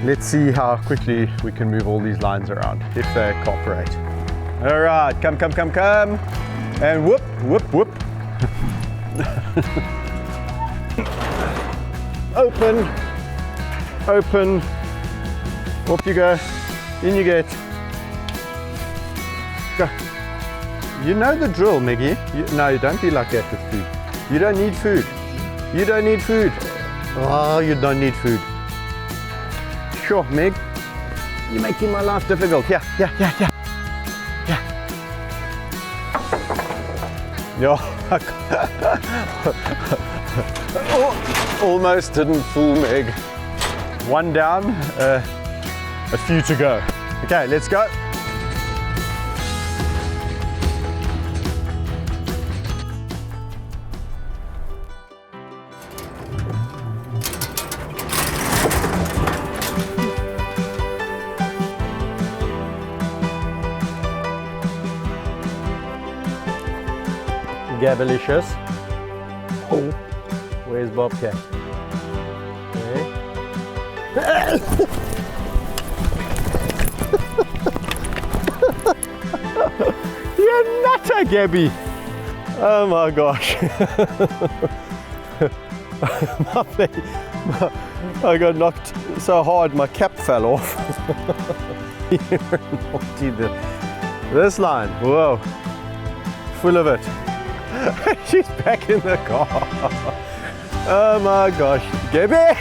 let's see how quickly we can move all these lines around, if they cooperate. All right, come. And whoop. Open. Off you go. In you get. Go. You know the drill, Miggy. No, don't be like that with food. You don't need food. Oh, you don't need food. Sure, Meg. You're making my life difficult. Yeah. Oh, almost didn't fool Meg. One down, a few to go. Okay, let's go. Gabalicious. Oh, where's Bobcat? Okay. You're nutter, Gabby. Oh my gosh. I got knocked so hard my cap fell off. This line, whoa, full of it. She's back in the car. Oh my gosh. Gabby!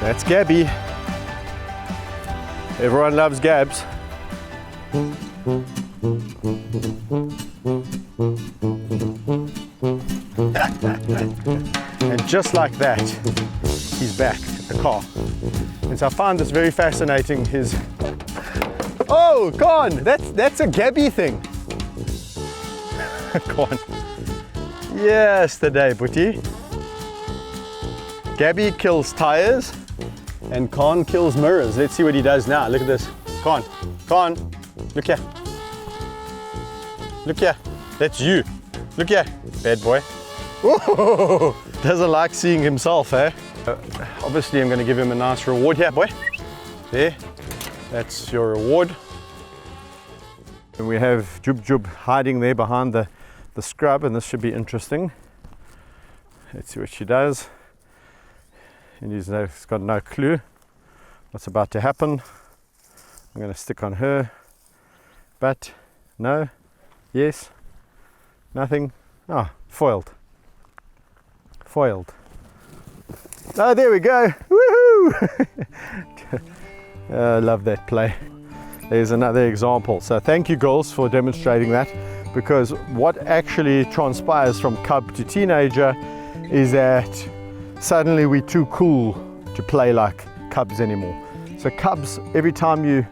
That's Gabby. Everyone loves Gabs. And just like that, he's back at the car. And so I found this very fascinating. Oh, come on, that's a Gabby thing. Go on. Yesterday, Booty. Gabby kills tires and Khan kills mirrors. Let's see what he does now. Look at this. Khan, look here. Look here. That's you. Look here, bad boy. Whoa, doesn't like seeing himself, eh? Obviously, I'm going to give him a nice reward here, boy. There. That's your reward. And we have Jub hiding there behind the scrub, and this should be interesting. Let's see what she does. And he's got no clue what's about to happen. I'm going to stick on her, but no, yes, nothing. Oh, foiled. Oh, there we go. Woohoo! I love that play. There's another example. So thank you, girls, for demonstrating that, because what actually transpires from cub to teenager is that suddenly we're too cool to play like cubs anymore. So cubs, every time you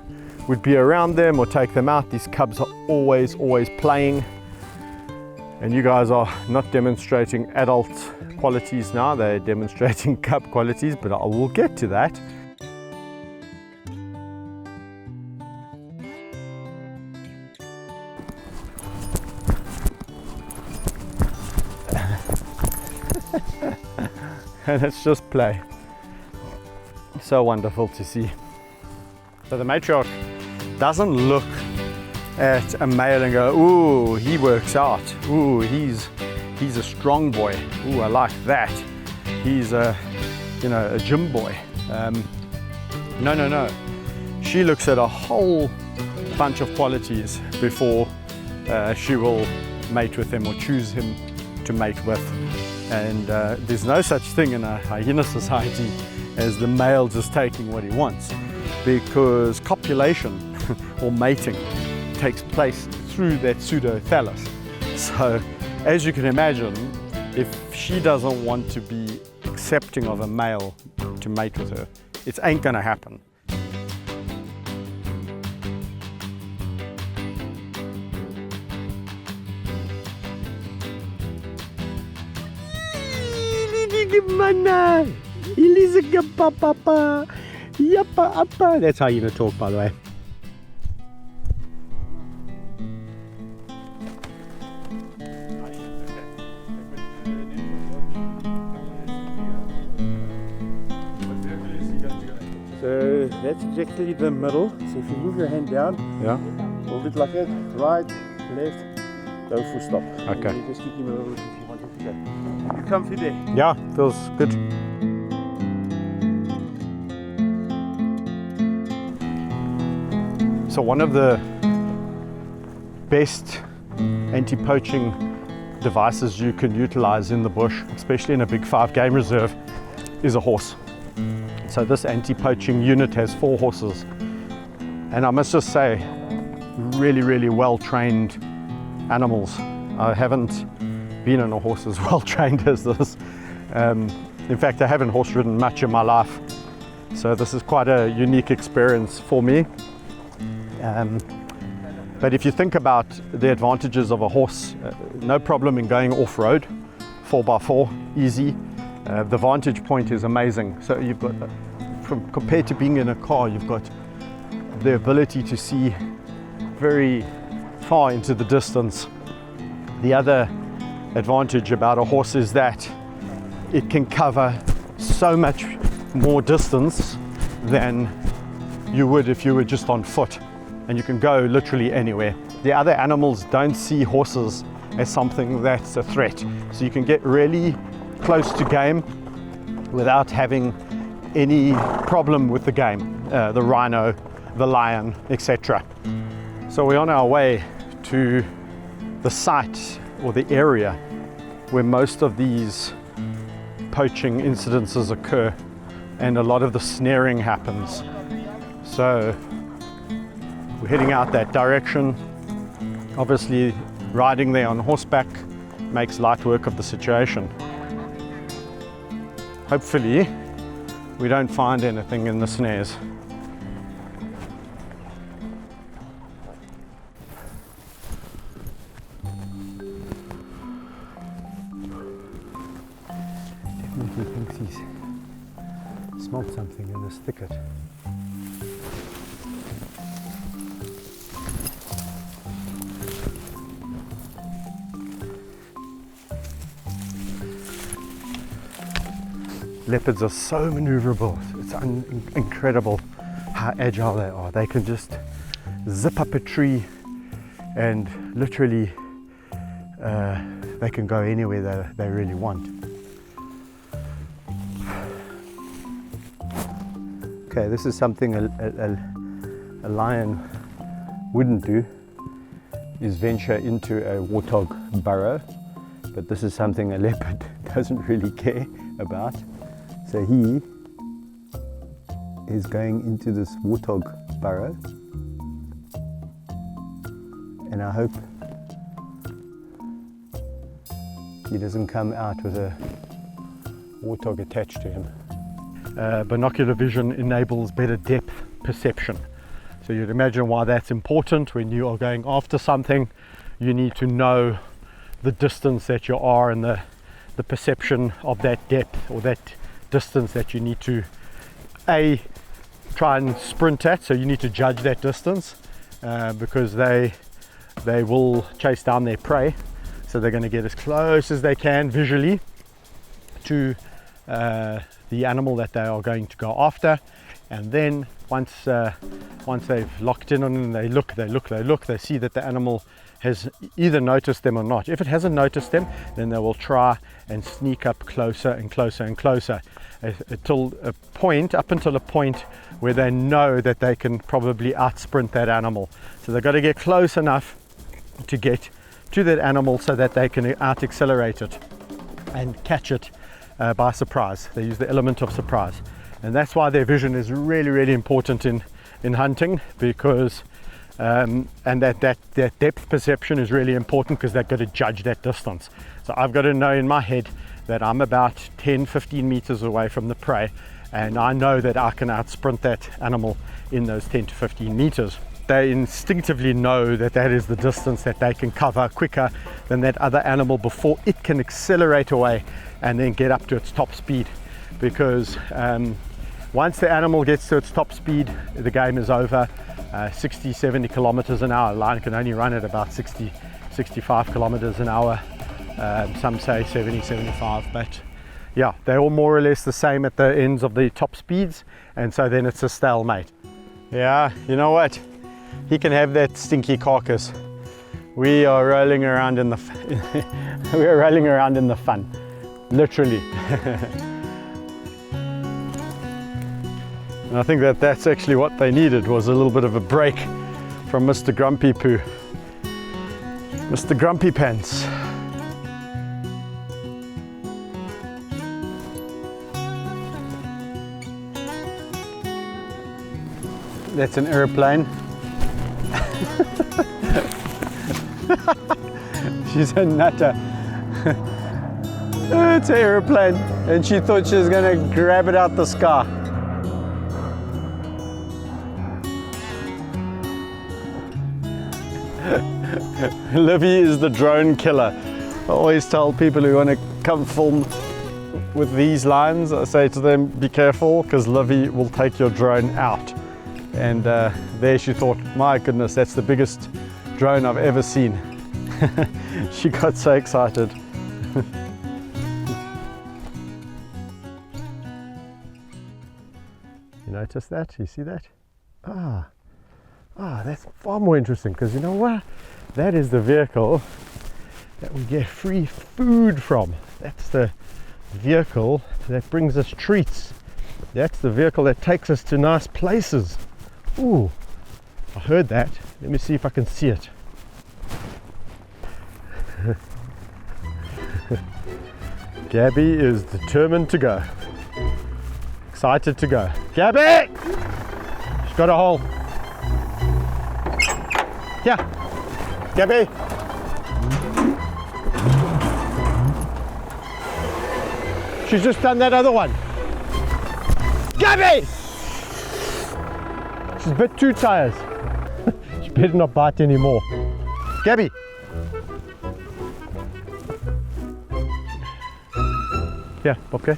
would be around them or take them out, these cubs are always playing. And you guys are not demonstrating adult qualities now, they're demonstrating cub qualities, but I will get to that. And it's just play. So wonderful to see. So the matriarch doesn't look at a male and go, ooh, he works out. Ooh, he's a strong boy. Ooh, I like that. He's a gym boy. No. She looks at a whole bunch of qualities before she will mate with him or choose him to mate with. And there's no such thing in a hyena society as the male just taking what he wants, because copulation or mating takes place through that pseudothallus. So as you can imagine, if she doesn't want to be accepting of a male to mate with her, it ain't gonna happen. That's how you're gonna talk, by the way. So that's exactly the middle. So if you move your hand down, Yeah. hold it like that, right, left, go for stop. Okay. And you just kick him a little bit if you want him to go. You comfy there? Yeah, feels good. So one of the best anti-poaching devices you can utilize in the bush, especially in a big 5 game reserve, is a horse. So this anti-poaching unit has 4 horses, and I must just say, really well trained animals. I haven't been on a horse as well trained as this. In fact, I haven't horse ridden much in my life, so this is quite a unique experience for me. But if you think about the advantages of a horse, no problem in going off-road, 4x4, easy. The vantage point is amazing. So you've got, compared to being in a car, you've got the ability to see very far into the distance. The other advantage about a horse is that it can cover so much more distance than you would if you were just on foot, and you can go literally anywhere. The other animals don't see horses as something that's a threat, so you can get really close to game without having any problem with the game, the rhino, the lion, etc. So we're on our way to the site or the area where most of these poaching incidences occur and a lot of the snaring happens. So we're heading out that direction. Obviously riding there on horseback makes light work of the situation. Hopefully we don't find anything in the snares. Definitely thinks he's smelled something in this thicket. Leopards are so maneuverable. It's incredible how agile they are. They can just zip up a tree and literally they can go anywhere they really want. Okay, this is something a lion wouldn't do, is venture into a warthog burrow, but this is something a leopard doesn't really care about. So he is going into this warthog burrow, and I hope he doesn't come out with a warthog attached to him. Binocular vision enables better depth perception. So you'd imagine why that's important. When you are going after something, you need to know the distance that you are and the perception of that depth or that distance that you need to try and sprint at. So you need to judge that distance because they will chase down their prey, so they're going to get as close as they can visually to the animal that they are going to go after, and then once they've locked in on them, they look, they see that the animal has either noticed them or not. If it hasn't noticed them, then they will try and sneak up closer and closer and closer until a point where they know that they can probably outsprint that animal. So they've got to get close enough to get to that animal so that they can out accelerate it and catch it by surprise. They use the element of surprise, and that's why their vision is really important in hunting, because and that depth perception is really important because they've got to judge that distance. So I've got to know in my head that I'm about 10-15 meters away from the prey, and I know that I can outsprint that animal in those 10 to 15 meters. They instinctively know that that is the distance that they can cover quicker than that other animal before it can accelerate away and then get up to its top speed, because once the animal gets to its top speed, the game is over. 60-70 kilometers an hour. A lion can only run at about 60-65 kilometers an hour. Some say 70-75, but yeah, they're all more or less the same at the ends of the top speeds, and so then it's a stalemate. Yeah, you know what? He can have that stinky carcass. We are rolling around in the we are rolling around in the fun, literally. And I think that that's actually what they needed, was a little bit of a break from Mr. Grumpy Poo, Mr. Grumpy Pants. That's an airplane. She's a nutter. It's an airplane, and she thought she was gonna grab it out the sky. Livy is the drone killer. I always tell people who want to come film with these lines, I say to them, be careful, because Livy will take your drone out. And there she thought, my goodness, that's the biggest drone I've ever seen. She got so excited. You notice that? You see that? That's far more interesting, because you know what? That is the vehicle that we get free food from. That's the vehicle that brings us treats. That's the vehicle that takes us to nice places. Ooh, I heard that. Let me see if I can see it. Gabby is determined to go. Excited to go. Gabby! She's got a hole. Yeah, Gabby. She's just done that other one. Gabby! She's bit 2 tires. She better not bite anymore. Gabby. Yeah, okay.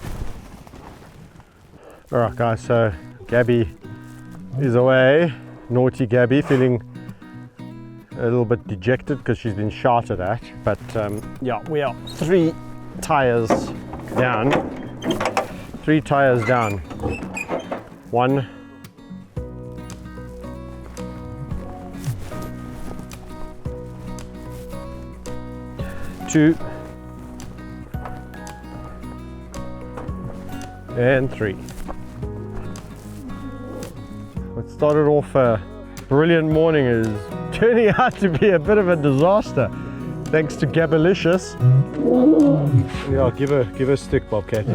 All right, guys, so Gabby is away. Naughty Gabby, feeling a little bit dejected because she's been shouted at. But yeah, we are 3 tires down. 3 tires down. 1. 2. And 3. What started off a brilliant morning is turning out to be a bit of a disaster, thanks to Gabalicious. Yeah, give her a stick, Bobcat.